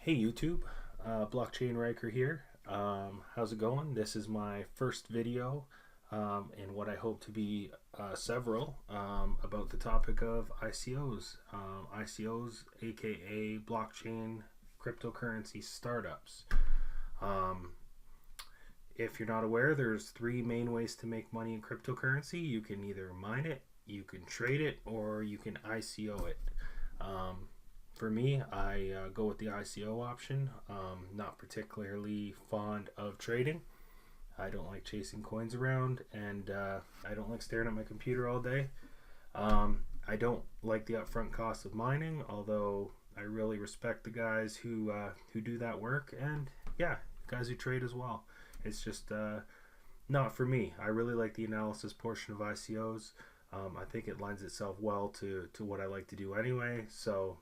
Hey YouTube, Blockchain Riker here. How's it going? This is my first video in what I hope to be several about the topic of ICOs. ICOs, aka blockchain cryptocurrency startups. Um, if you're not aware, there's three main ways to make money in cryptocurrency. You can either mine it, you can trade it, or you can ICO it. Um, for me, I go with the ICO option. Not particularly fond of trading. I don't like chasing coins around, and I don't like staring at my computer all day. I don't like the upfront cost of mining, although I really respect the guys who do that work, and yeah, guys who trade as well. It's just not for me. I really like the analysis portion of ICOs. I think it lends itself well to what I like to do anyway. So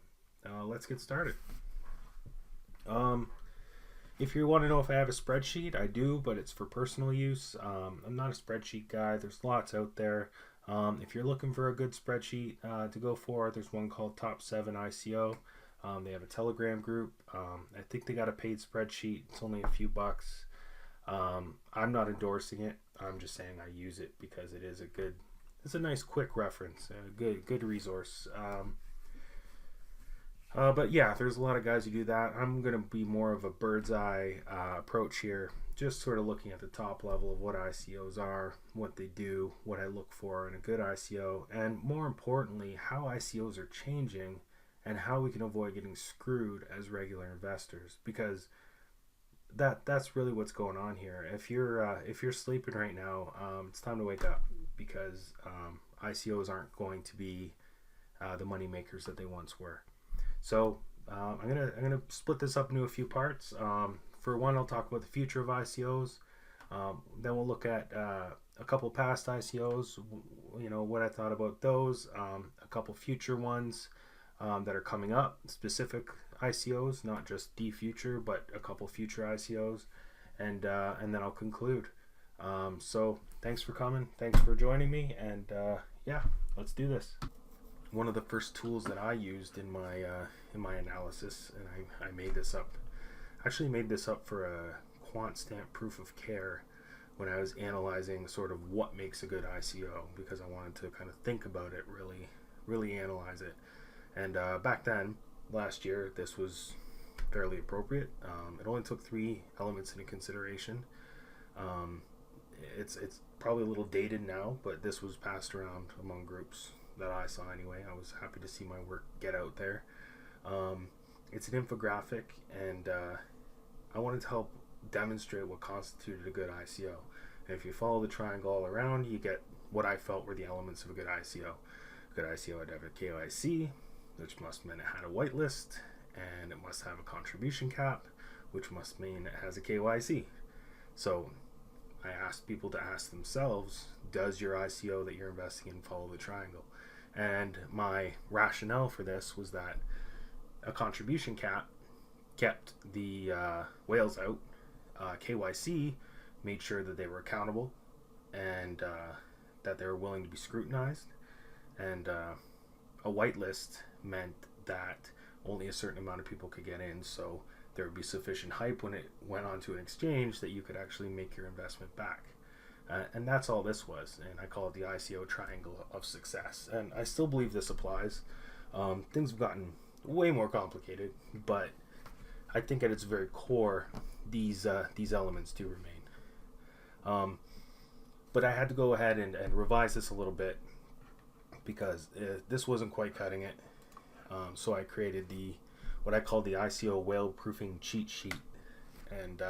let's get started. Um, if you want to know if I have a spreadsheet, I do, but it's for personal use. I'm not a spreadsheet guy. There's lots out there. If you're looking for a good spreadsheet to go for, there's one called Top 7 ICO. They have a Telegram group. I think they got a paid spreadsheet. It's only a few bucks. I'm not endorsing it. I'm just saying I use it because it's a nice quick reference, a good resource. But yeah, there's a lot of guys who do that. I'm going to be more of a bird's eye approach here, just sort of looking at the top level of what ICOs are, what they do, what I look for in a good ICO, and more importantly, how ICOs are changing and how we can avoid getting screwed as regular investors, because that's really what's going on here. If you're sleeping right now, it's time to wake up, because ICOs aren't going to be the money makers that they once were. So I'm gonna split this up into a few parts. For one, I'll talk about the future of ICOs. Then we'll look at a couple past ICOs. You know, what I thought about those. A couple future ones that are coming up. Specific ICOs, not just the future, but a couple future ICOs, and then I'll conclude. So thanks for coming. Thanks for joining me, and yeah, let's do this. One of the first tools that I used in my analysis, and I made this up. Actually, made this up for a quant stamp proof of care when I was analyzing sort of what makes a good ICO, because I wanted to kind of think about it, really analyze it. And back then, last year, this was fairly appropriate. It only took three elements into consideration. It's probably a little dated now, but this was passed around among groups that I saw anyway. I was happy to see my work get out there. It's an infographic, and I wanted to help demonstrate what constituted a good ICO. And if you follow the triangle all around, you get what I felt were the elements of a good ICO. A good ICO had to have a KYC, which must mean it had a whitelist, and it must have a contribution cap, which must mean it has a KYC. So I asked people to ask themselves, does your ICO that you're investing in follow the triangle? And my rationale for this was that a contribution cap kept the whales out. KYC made sure that they were accountable, and that they were willing to be scrutinized. And a whitelist meant that only a certain amount of people could get in, so there would be sufficient hype when it went onto an exchange that you could actually make your investment back. And that's all this was, and I call it the ICO triangle of success. And I still believe this applies. Things have gotten way more complicated, but I think at its very core, these elements do remain. But I had to go ahead and revise this a little bit, because this wasn't quite cutting it. So I created what I call the ICO whale proofing cheat sheet, and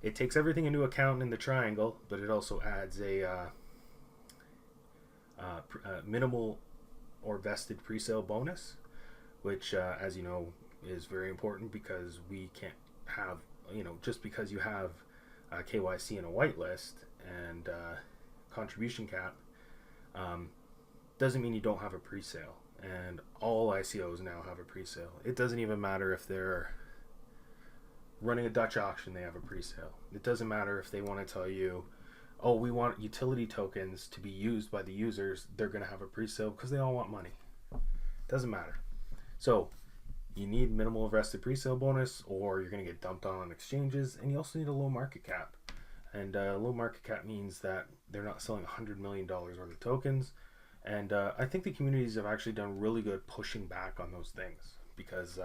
it takes everything into account in the triangle, but it also adds a minimal or vested presale bonus, which, as you know, is very important, because we can't have, just because you have KYC and a whitelist and contribution cap, doesn't mean you don't have a presale. And all ICOs now have a presale. It doesn't even matter if they're running a Dutch auction, they have a presale. It doesn't matter if they want to tell you, oh, we want utility tokens to be used by the users, they're going to have a presale, because they all want money. Doesn't matter. So you need minimal vested presale bonus, or you're going to get dumped on exchanges, and you also need a low market cap. And low market cap means that they're not selling $100 million worth of tokens. And I think the communities have actually done really good pushing back on those things, because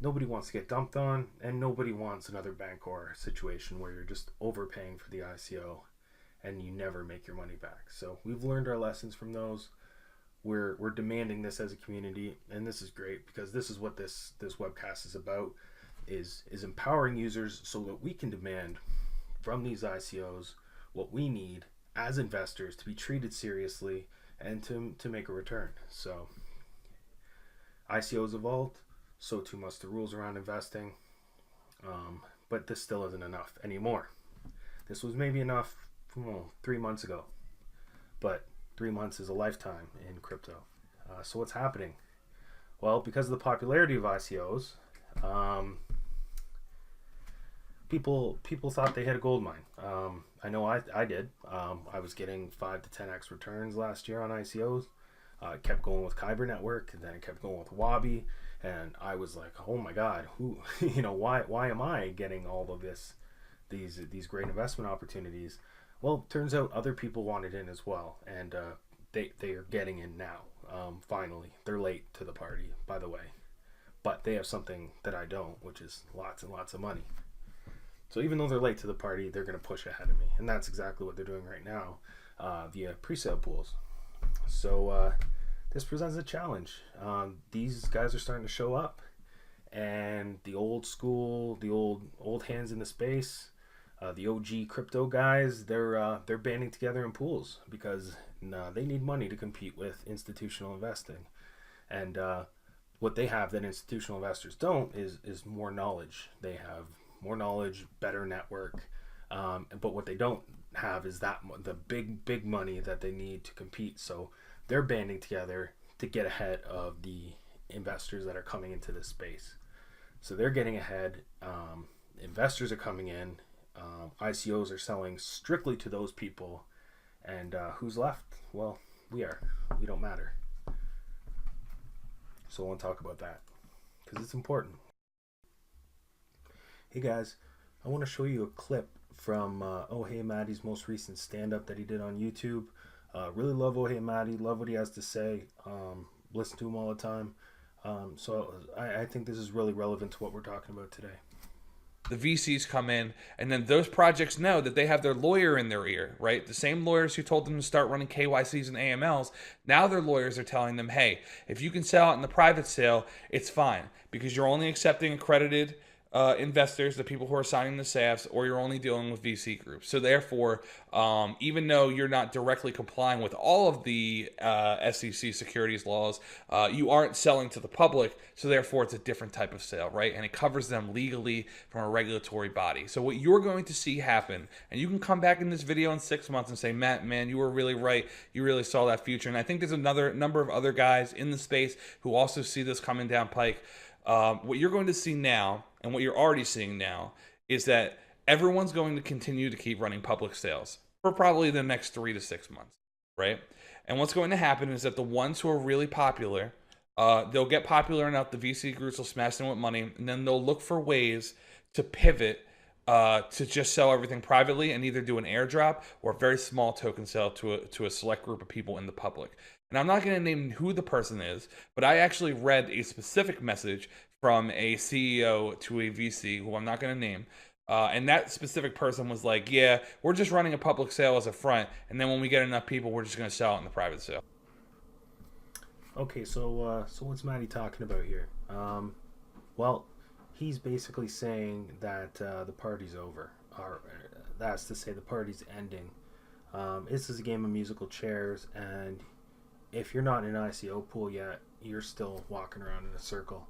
nobody wants to get dumped on, and nobody wants another Bancor situation where you're just overpaying for the ICO and you never make your money back. So we've learned our lessons from those. We're demanding this as a community, and this is great, because this is what this webcast is about, is empowering users so that we can demand from these ICOs what we need as investors to be treated seriously and to make a return. So ICOs evolved, so too must the rules around investing, but this still isn't enough anymore. This was maybe enough 3 months ago, but 3 months is a lifetime in crypto. So what's happening? Well, because of the popularity of ICOs, people thought they hit a gold mine. I know I did. I was getting 5 to 10x returns last year on ICOs. I kept going with Kyber Network, and then I kept going with Wabi, and I was like, oh my God, who, why am I getting all of these great investment opportunities? Well, it turns out other people wanted in as well, and they are getting in now. Finally, they're late to the party, by the way, but they have something that I don't, which is lots and lots of money. So even though they're late to the party, they're going to push ahead of me, and that's exactly what they're doing right now via presale pools. So this presents a challenge. These guys are starting to show up, and the old school, the old hands in the space, the OG crypto guys, they're banding together in pools, because they need money to compete with institutional investing. And what they have that institutional investors don't is more knowledge. They have more knowledge, better network, but what they don't have is the big money that they need to compete. So they're banding together to get ahead of the investors that are coming into this space. So they're getting ahead. Investors are coming in. ICOs are selling strictly to those people, and who's left? Well, we don't matter. So I want to talk about that, because it's important. Hey guys, I want to show you a clip from Oh Hey Matty's most recent stand-up that he did on YouTube. Really love Oh Hey Matty, love what he has to say, listen to him all the time. So I think this is really relevant to what we're talking about today. The VCs come in, and then those projects know that they have their lawyer in their ear, right? The same lawyers who told them to start running KYCs and AMLs, now their lawyers are telling them, hey, if you can sell it in the private sale, it's fine, because you're only accepting accredited investors, the people who are signing the SAFs, or you're only dealing with VC groups. So therefore, even though you're not directly complying with all of the SEC securities laws, you aren't selling to the public. So therefore, it's a different type of sale, right? And it covers them legally from a regulatory body. So what you're going to see happen, and you can come back in this video in 6 months and say, Matt, man, you were really right. You really saw that future. And I think there's another number of other guys in the space who also see this coming down pike. What you're going to see now, and what you're already seeing now, is that everyone's going to continue to keep running public sales for probably the next 3 to 6 months, right? And what's going to happen is that the ones who are really popular, they'll get popular enough, the VC groups will smash them with money, and then they'll look for ways to pivot to just sell everything privately and either do an airdrop or a very small token sale to a select group of people in the public. And I'm not going to name who the person is, but I actually read a specific message from a CEO to a VC who I'm not going to name. And that specific person was like, yeah, we're just running a public sale as a front. And then when we get enough people, we're just going to sell it in the private sale. Okay, so what's Matty talking about here? Well, he's basically saying that the party's over. Or that's to say the party's ending. This is a game of musical chairs, and if you're not in an ICO pool yet, you're still walking around in a circle.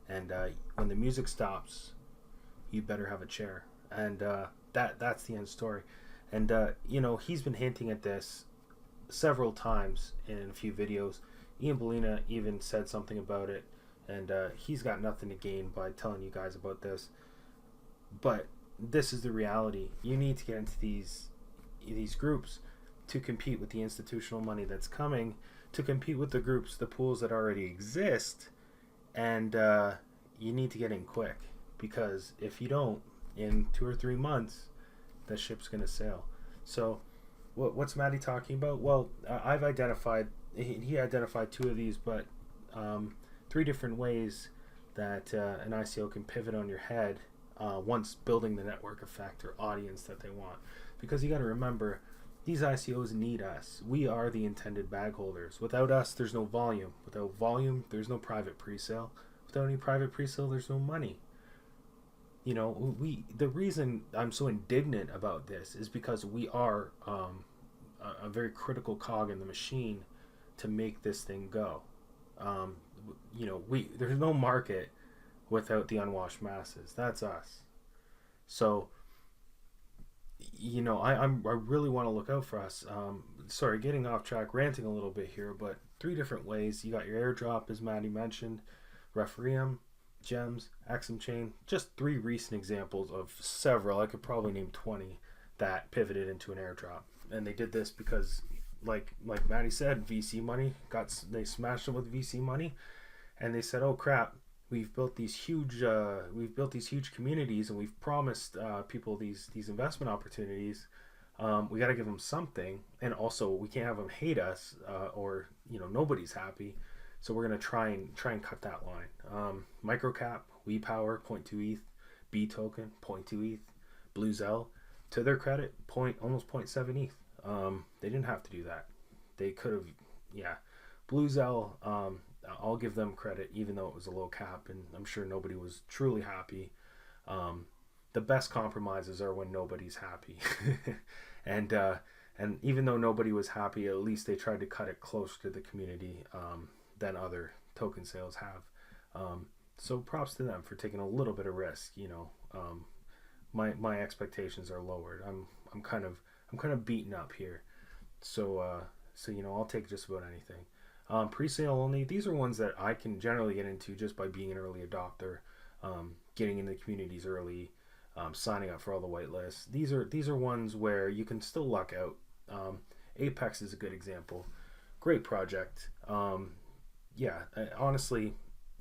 And when the music stops, you better have a chair. And that's the end story. And he's been hinting at this several times in a few videos. Ian Bellina even said something about it, and he's got nothing to gain by telling you guys about this. But this is the reality. You need to get into these groups to compete with the institutional money that's coming, to compete with the groups, the pools that already exist, and you need to get in quick, because if you don't, in 2 or 3 months, the ship's gonna sail. So, what's Maddie talking about? Well, I've identified. He identified two of these, but three different ways that an ICO can pivot on your head once building the network effect or audience that they want. Because you got to remember, these ICOs need us. We are the intended bag holders. Without us, there's no volume. Without volume, there's no private presale. Without any private presale, there's no money. You know, the reason I'm so indignant about this is because we are a very critical cog in the machine to make this thing go. You know, there's no market without the unwashed masses. That's us. So, you know, I really want to look out for us. Sorry, getting off track, ranting a little bit here, but three different ways. You got your airdrop, as Maddie mentioned, Refereum, Gems, Exum Chain. Just three recent examples of several. I could probably name 20 that pivoted into an airdrop, and they did this because, like Maddie said, VC money they smashed them with VC money, and they said, "Oh crap, we've built these huge communities, and we've promised people these investment opportunities. We got to give them something, and also we can't have them hate us, or you know, nobody's happy. So we're gonna try and cut that line. Microcap, WePower, 0.2 ETH, B token, 0.2 ETH, Bluezell, to their credit, almost 0.7 ETH. They didn't have to do that. They could have, yeah. Bluezell, I'll give them credit, even though it was a low cap, and I'm sure nobody was truly happy. The best compromises are when nobody's happy, and even though nobody was happy, at least they tried to cut it closer to the community than other token sales have. So props to them for taking a little bit of risk. You know, my expectations are lowered. I'm kind of beaten up here, so you know, I'll take just about anything. Pre-sale only. These are ones that I can generally get into just by being an early adopter, getting into the communities early, signing up for all the whitelists. These are ones where you can still luck out. Apex is a good example. Great project. Yeah, honestly,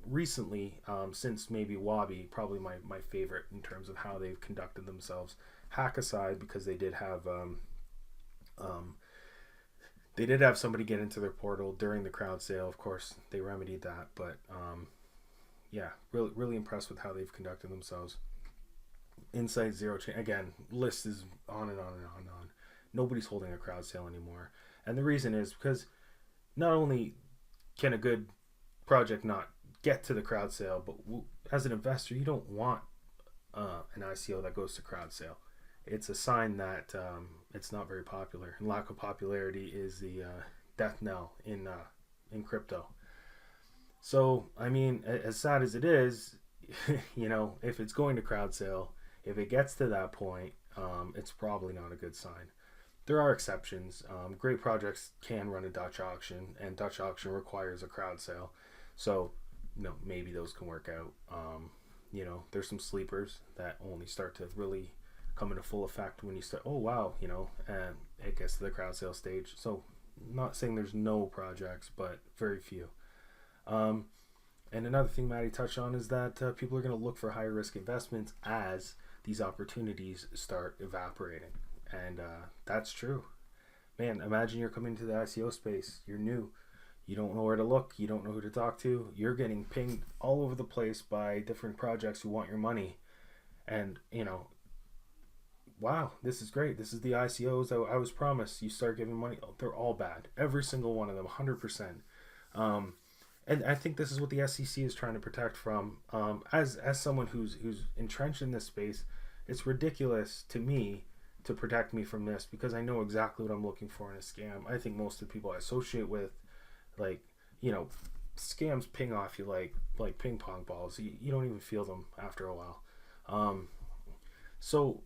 recently, since maybe Wabi, probably my favorite in terms of how they've conducted themselves. Hack aside, because they did have somebody get into their portal during the crowd sale. Of course, they remedied that, but yeah, really impressed with how they've conducted themselves. Insight, Zero Chain, again, list is on and on and on and on. Nobody's holding a crowd sale anymore, and the reason is because not only can a good project not get to the crowd sale, but as an investor, you don't want an ICO that goes to crowd sale. It's a sign that it's not very popular, and lack of popularity is the death knell in crypto. So, I mean, as sad as it is, you know, if it's going to crowd sale, if it gets to that point, it's probably not a good sign. There are exceptions. Great projects can run a Dutch auction, and Dutch auction requires a crowd sale. So, you know, maybe those can work out. You know, there's some sleepers that only start to really come into full effect when you start, oh wow, you know, and it gets to the crowd sale stage. So, not saying there's no projects, but very few. And another thing Maddie touched on is that people are going to look for higher risk investments as these opportunities start evaporating. And that's true. Man, imagine you're coming into the ICO space. You're new. You don't know where to look. You don't know who to talk to. You're getting pinged all over the place by different projects who want your money. And, you know, wow, this is great. This is the ICOs that I was promised. You start giving money. Oh, they're all bad. Every single one of them, 100%. And I think this is what the SEC is trying to protect from. As someone who's entrenched in this space, it's ridiculous to me to protect me from this, because I know exactly what I'm looking for in a scam. I think most of the people I associate with, like, you know, scams ping off you like ping pong balls. You don't even feel them after a while. So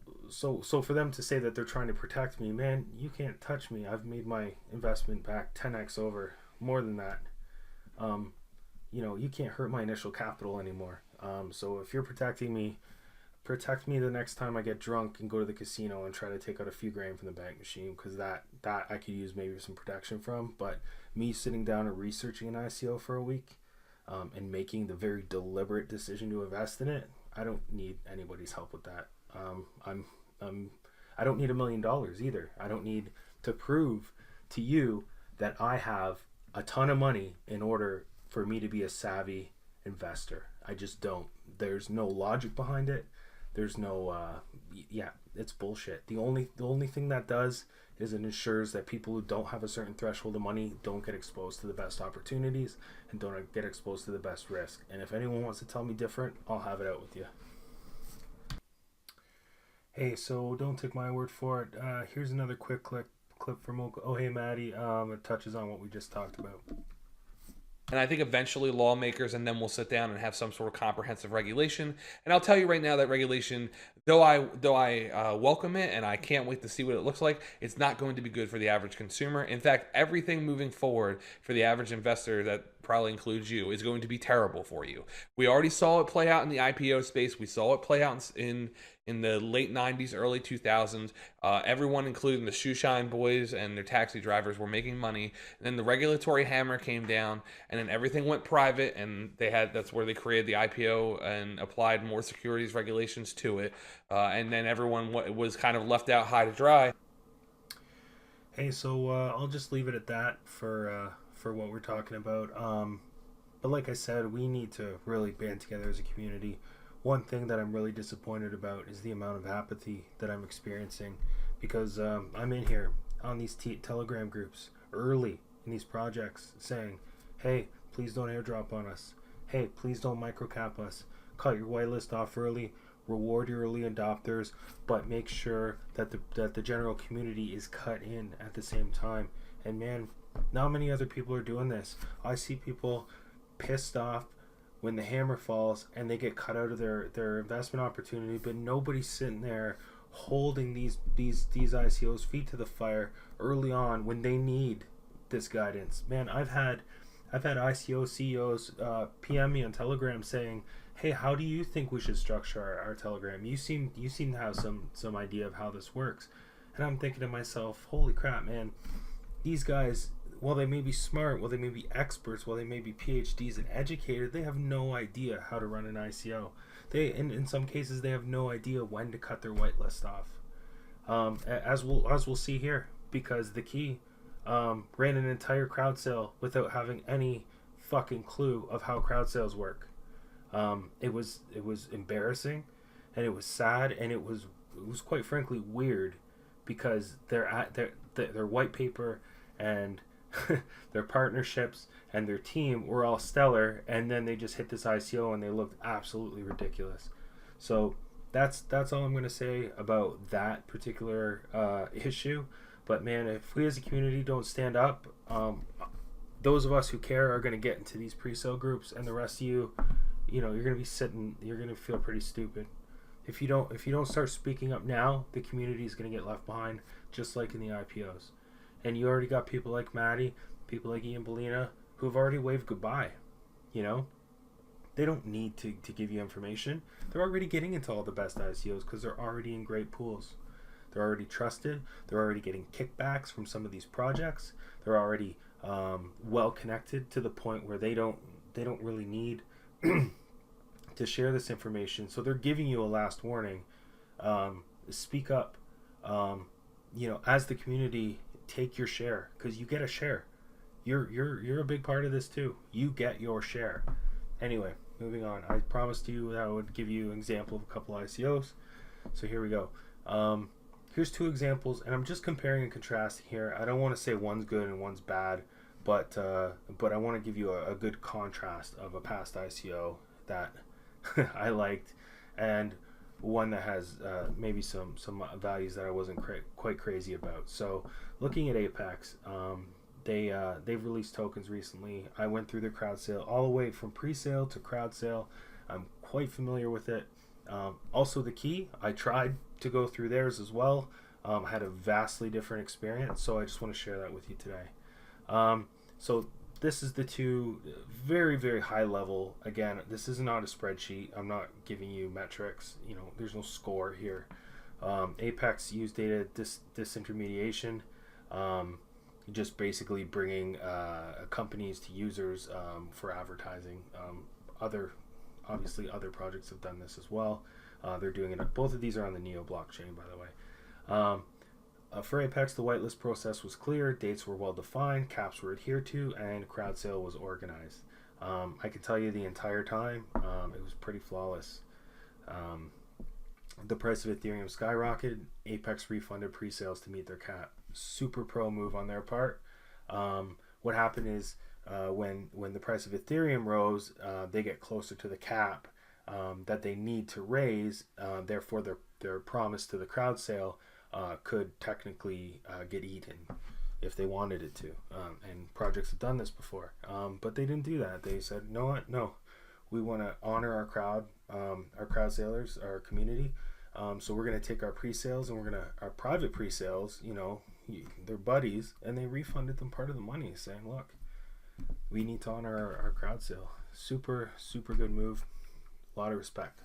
for them to say that they're trying to protect me, man, you can't touch me. I've made my investment back 10x over, more than that. You know, you can't hurt my initial capital anymore. So if you're protecting me, protect me the next time I get drunk and go to the casino and try to take out a few grand from the bank machine, because that I could use maybe some protection from. But me sitting down and researching an ICO for a week, and making the very deliberate decision to invest in it, I don't need anybody's help with that. I don't need $1 million either. I don't need to prove to you that I have a ton of money in order for me to be a savvy investor. I just don't. There's no logic behind it. There's no yeah, it's bullshit. The only thing that does is it ensures that people who don't have a certain threshold of money don't get exposed to the best opportunities and don't get exposed to the best risk. And if anyone wants to tell me different, I'll have it out with you. Hey, so don't take my word for it. Here's another quick clip from Oka. Oh, hey, Maddie. It touches on what we just talked about. And I think eventually lawmakers and then we'll sit down and have some sort of comprehensive regulation. And I'll tell you right now that regulation, though I welcome it and I can't wait to see what it looks like, it's not going to be good for the average consumer. In fact, everything moving forward for the average investor, that probably includes you, is going to be terrible for you. We already saw it play out in the IPO space. We saw it play out in the late 90s, early 2000s. Everyone, including the shoeshine boys and their taxi drivers, were making money. And then the regulatory hammer came down, and then everything went private, and that's where they created the IPO and applied more securities regulations to it. And then everyone was kind of left out high to dry. Hey, so I'll just leave it at that for what we're talking about. But like I said, we need to really band together as a community. One thing that I'm really disappointed about is the amount of apathy that I'm experiencing, because I'm in here on these Telegram groups early in these projects saying, hey, please don't airdrop on us. Hey, please don't microcap us. Cut your whitelist off early. Reward your early adopters, but make sure that the general community is cut in at the same time. And man, not many other people are doing this. I see people pissed off when the hammer falls and they get cut out of their investment opportunity, but nobody's sitting there holding these ICOs feet to the fire early on when they need this guidance. Man, I've had ICO CEOs PM me on Telegram saying, hey, how do you think we should structure our Telegram? You seem to have some idea of how this works. And I'm thinking to myself, holy crap, man, these guys, while they may be smart, while they may be experts, while they may be PhDs and educated, they have no idea how to run an ICO. In some cases, they have no idea when to cut their whitelist off. As we'll see here, because TheKey ran an entire crowd sale without having any fucking clue of how crowd sales work. It was embarrassing, and it was sad, and it was quite frankly weird, because their white paper and their partnerships and their team were all stellar, and then they just hit this ICO and they looked absolutely ridiculous. So that's all I'm going to say about that particular issue. But man, if we as a community don't stand up, those of us who care are going to get into these pre-sale groups, and the rest of you, you're going to be sitting, you're going to feel pretty stupid. If you don't start speaking up now, the community is going to get left behind, just like in the IPOs. And you already got people like Maddie, people like Ian Bellina, who have already waved goodbye. They don't need to give you information. They're already getting into all the best ICOs because they're already in great pools. They're already trusted. They're already getting kickbacks from some of these projects. They're already well connected to the point where they don't really need to share this information. So they're giving you a last warning. Speak up. As the community, take your share, because you get a share. You're a big part of this too. You get your share. Anyway, moving on. I promised you that I would give you an example of a couple ICOs. So here we go. Here's two examples, and I'm just comparing and contrasting here. I don't want to say one's good and one's bad, but I want to give you a good contrast of a past ICO that I liked, and one that has maybe some values that I wasn't quite crazy about. So looking at Apex, they've released tokens recently. I went through their crowd sale all the way from pre-sale to crowd sale. I'm quite familiar with it. Also TheKey, I tried to go through theirs as well. I had a vastly different experience, so I just want to share that with you today. So this is the two very, very high level. Again, this is not a spreadsheet. I'm not giving you metrics. There's no score here. Apex used data disintermediation. just basically bringing companies to users for advertising. Other projects have done this as well. They're doing it. Both of these are on the Neo blockchain, by the way. For Apex, the whitelist process was clear, dates were well defined, caps were adhered to, and crowd sale was organized. I can tell you the entire time, it was pretty flawless. The price of Ethereum skyrocketed. Apex refunded pre-sales to meet their cap. Super pro move on their part. What happened is when the price of Ethereum rose, they get closer to the cap that they need to raise. Therefore, their promise to the crowd sale could technically get eaten if they wanted it to. And projects have done this before, but they didn't do that. They said, "No, what? No, we want to honor our crowd sailors, our community. So we're going to take our pre-sales and our private pre-sales, they're buddies, and they refunded them part of the money, saying, look, we need to honor our crowd sale. Super, super good move. A lot of respect.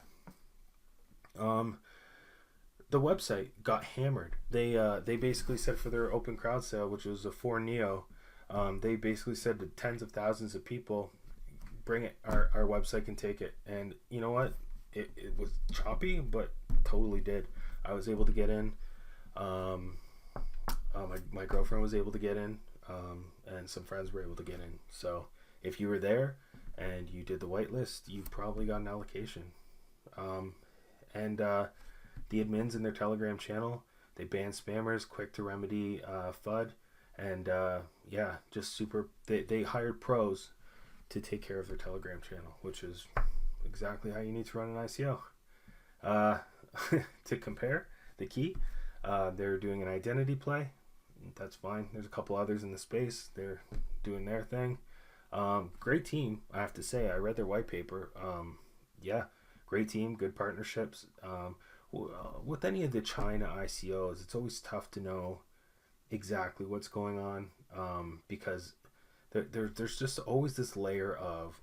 The website got hammered. They basically said for their open crowd sale, which was a 4 Neo, they basically said to tens of thousands of people, bring it, our website can take it. And you know what? It was choppy, but totally did. I was able to get in. My girlfriend was able to get in, and some friends were able to get in. So if you were there and you did the whitelist, you probably got an allocation. And the admins in their Telegram channel, they banned spammers, quick to remedy FUD, and just super. They hired pros to take care of their Telegram channel, which is exactly how you need to run an ICO. To compare, TheKey, they're doing an identity play. That's fine. There's a couple others in the space. They're doing their thing. Great team, I have to say. I read their white paper. Great team, good partnerships. With any of the China ICOs, it's always tough to know exactly what's going on because there's just always this layer of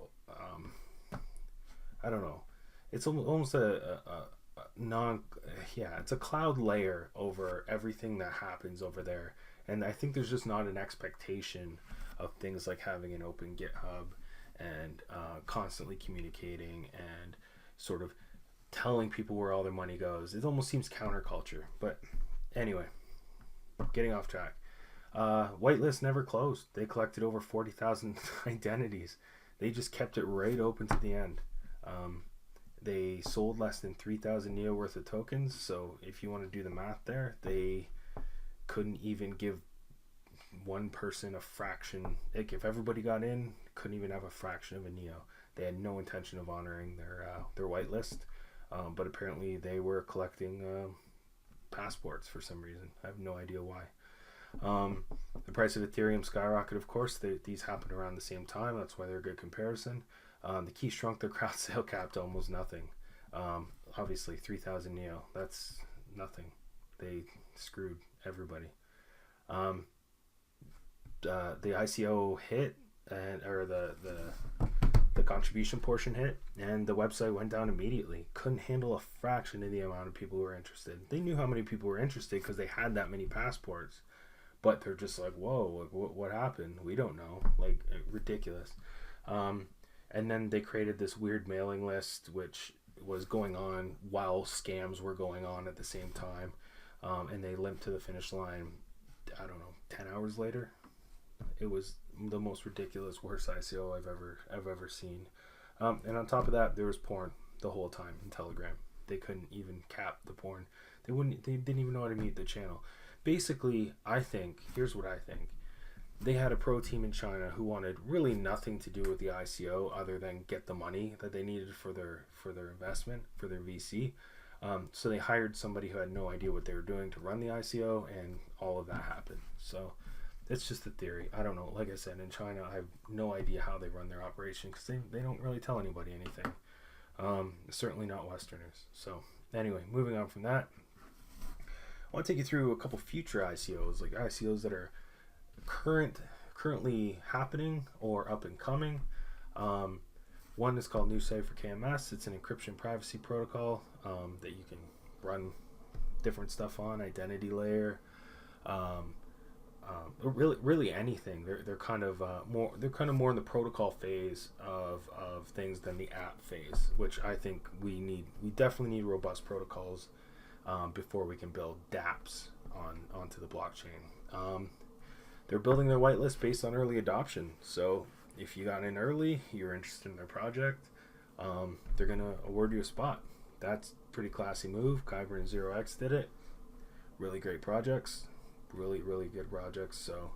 I don't know. It's almost it's a cloud layer over everything that happens over there. And I think there's just not an expectation of things like having an open GitHub and constantly communicating and sort of telling people where all their money goes. It almost seems counterculture. But anyway, getting off track. Whitelist never closed. They collected over 40,000 identities. They just kept it right open to the end. They sold less than 3,000 Neo worth of tokens. So if you want to do the math there, they couldn't even give one person a fraction. Like if everybody got in, couldn't even have a fraction of a Neo. They had no intention of honoring their whitelist, but apparently they were collecting passports for some reason. I have no idea why. The price of Ethereum skyrocketed, of course. These happened around the same time. That's why they're a good comparison. TheKey shrunk their crowd sale cap to almost nothing. Obviously, 3,000 Neo. That's nothing. They screwed everybody. The ICO hit, or the contribution portion hit, and the website went down immediately. Couldn't handle a fraction of the amount of people who were interested. They knew how many people were interested because they had that many passports. But they're just like, whoa, what happened? We don't know. Like, ridiculous. And then they created this weird mailing list, which was going on while scams were going on at the same time. And they limped to the finish line, I don't know, 10 hours later. It was the most ridiculous, worst ICO I've ever seen. And on top of that, there was porn the whole time in Telegram. They couldn't even cap the porn. They didn't even know how to mute the channel. Basically, here's what I think. They had a pro team in China who wanted really nothing to do with the ICO other than get the money that they needed for their investment, for their VC. So they hired somebody who had no idea what they were doing to run the ICO, and all of that happened. So it's just a theory. I don't know. Like I said, in China, I have no idea how they run their operation because they don't really tell anybody anything. Certainly not Westerners. So anyway, moving on from that. I want to take you through a couple future ICOs, like ICOs that are currently happening or up and coming. One is called New Cipher KMS. It's an encryption privacy protocol that you can run different stuff on, identity layer, really anything. They're kind of more in the protocol phase of things than the app phase, which I think we definitely need robust protocols before we can build dApps onto the blockchain. They're building their whitelist based on early adoption. So if you got in early, you're interested in their project, they're gonna award you a spot. That's a pretty classy move. Kyber and 0x did it. Really great projects. Really good projects. So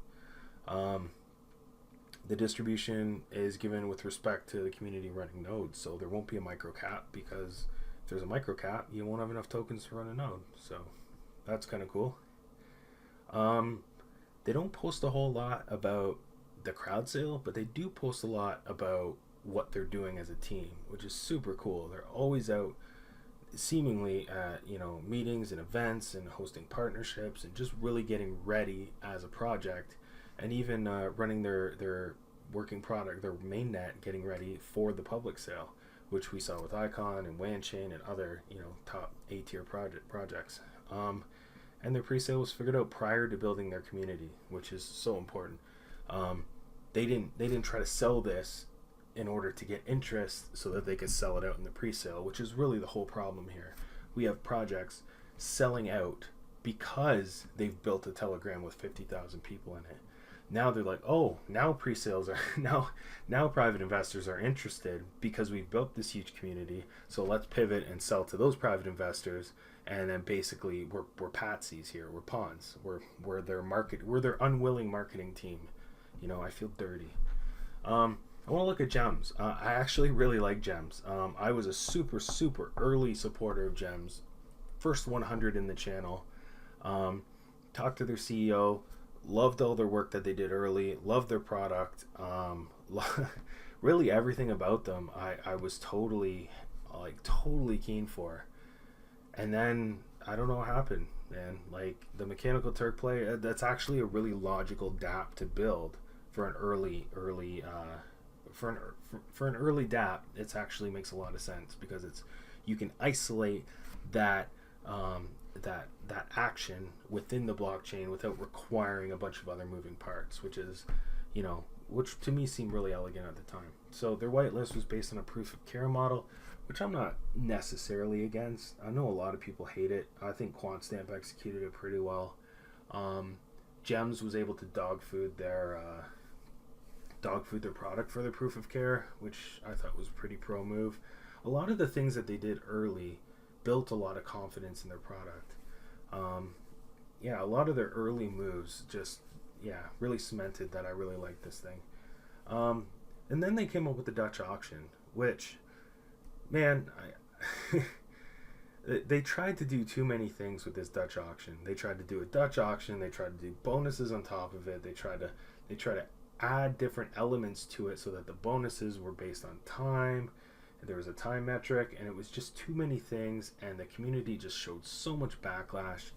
the distribution is given with respect to the community running nodes, so there won't be a micro cap, because if there's a micro cap, you won't have enough tokens to run a node. So that's kind of cool. They don't post a whole lot about the crowd sale, but they do post a lot about what they're doing as a team, which is super cool. They're always out seemingly at meetings and events and hosting partnerships and just really getting ready as a project, and even running their working product, their mainnet, getting ready for the public sale, which we saw with Icon and Wanchain and other top A-tier projects. And their pre-sale was figured out prior to building their community, which is so important. They didn't try to sell this in order to get interest so that they could sell it out in the pre-sale, which is really the whole problem here. We have projects selling out because they've built a Telegram with 50,000 people in it. Now they're like, oh, now pre-sales are now private investors are interested because we've built this huge community, so let's pivot and sell to those private investors. And then basically we're patsies here, we're pawns, we're their unwilling marketing team. I feel dirty. I want to look at Gems. I actually really like Gems. I was a super early supporter of Gems. First 100 in the channel. Talked to their CEO. Loved all their work that they did early. Loved their product. Really everything about them I was totally keen for. And then I don't know what happened, man. Like the Mechanical Turk play, that's actually a really logical dApp to build for an early for an early dApp. It actually makes a lot of sense because you can isolate that action within the blockchain without requiring a bunch of other moving parts, which to me seemed really elegant at the time. So their whitelist was based on a proof of care model, which I'm not necessarily against. I know a lot of people hate it. I think QuantStamp executed it pretty well. Gems was able to dog food their product for their proof of care, which I thought was a pretty pro move. A lot of the things that they did early built a lot of confidence in their product. A lot of their early moves just really cemented that I really like this thing. And then they came up with the Dutch auction, which, man, they tried to do too many things with this Dutch auction. They tried to do a Dutch auction. They tried to do bonuses on top of it. They tried to add different elements to it so that the bonuses were based on time. There was a time metric, and it was just too many things, and the community just showed so much backlash,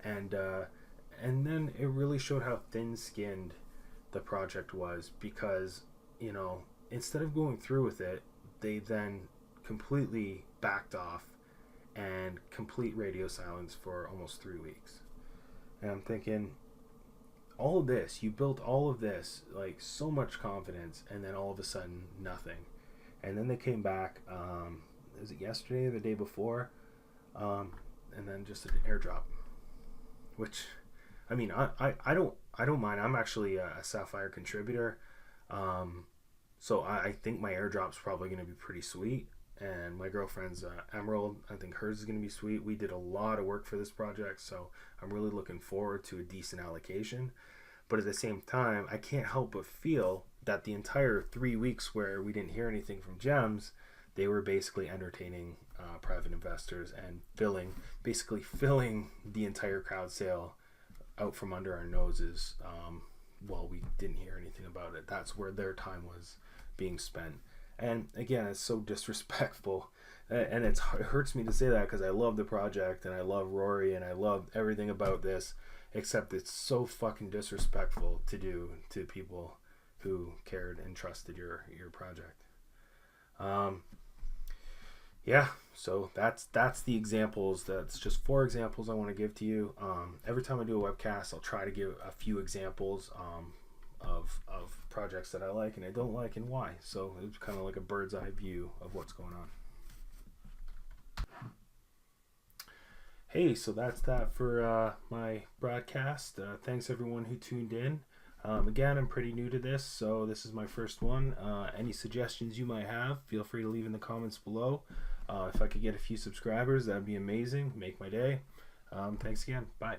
and then it really showed how thin-skinned the project was, because instead of going through with it, they then completely backed off and complete radio silence for almost 3 weeks. And I'm thinking, all of this, you built all of this, like so much confidence, and then all of a sudden nothing. And then they came back, was it yesterday or the day before, and then just an airdrop, which, I mean, I don't mind. I'm actually a Sapphire contributor, so I think my airdrop's probably going to be pretty sweet. And my girlfriend's Emerald, I think hers is going to be sweet. We did a lot of work for this project, so I'm really looking forward to a decent allocation. But at the same time, I can't help but feel that the entire 3 weeks where we didn't hear anything from Gems, they were basically entertaining private investors and filling the entire crowd sale out from under our noses while we didn't hear anything about it. That's where their time was being spent. And again, it's so disrespectful, and it hurts me to say that because I love the project and I love Rory and I love everything about this, except it's so fucking disrespectful to do to people who cared and trusted your project. So that's the examples. That's just 4 examples I want to give to you. Every time I do a webcast, I'll try to give a few examples of projects that I like and I don't like and why. So it's kind of like a bird's eye view of what's going on. Hey, so that's that for my broadcast. Thanks everyone who tuned in. Again, I'm pretty new to this, so this is my first one. Any suggestions you might have, feel free to leave in the comments below. If I could get a few subscribers, that'd be amazing. Make my day. Thanks again. Bye.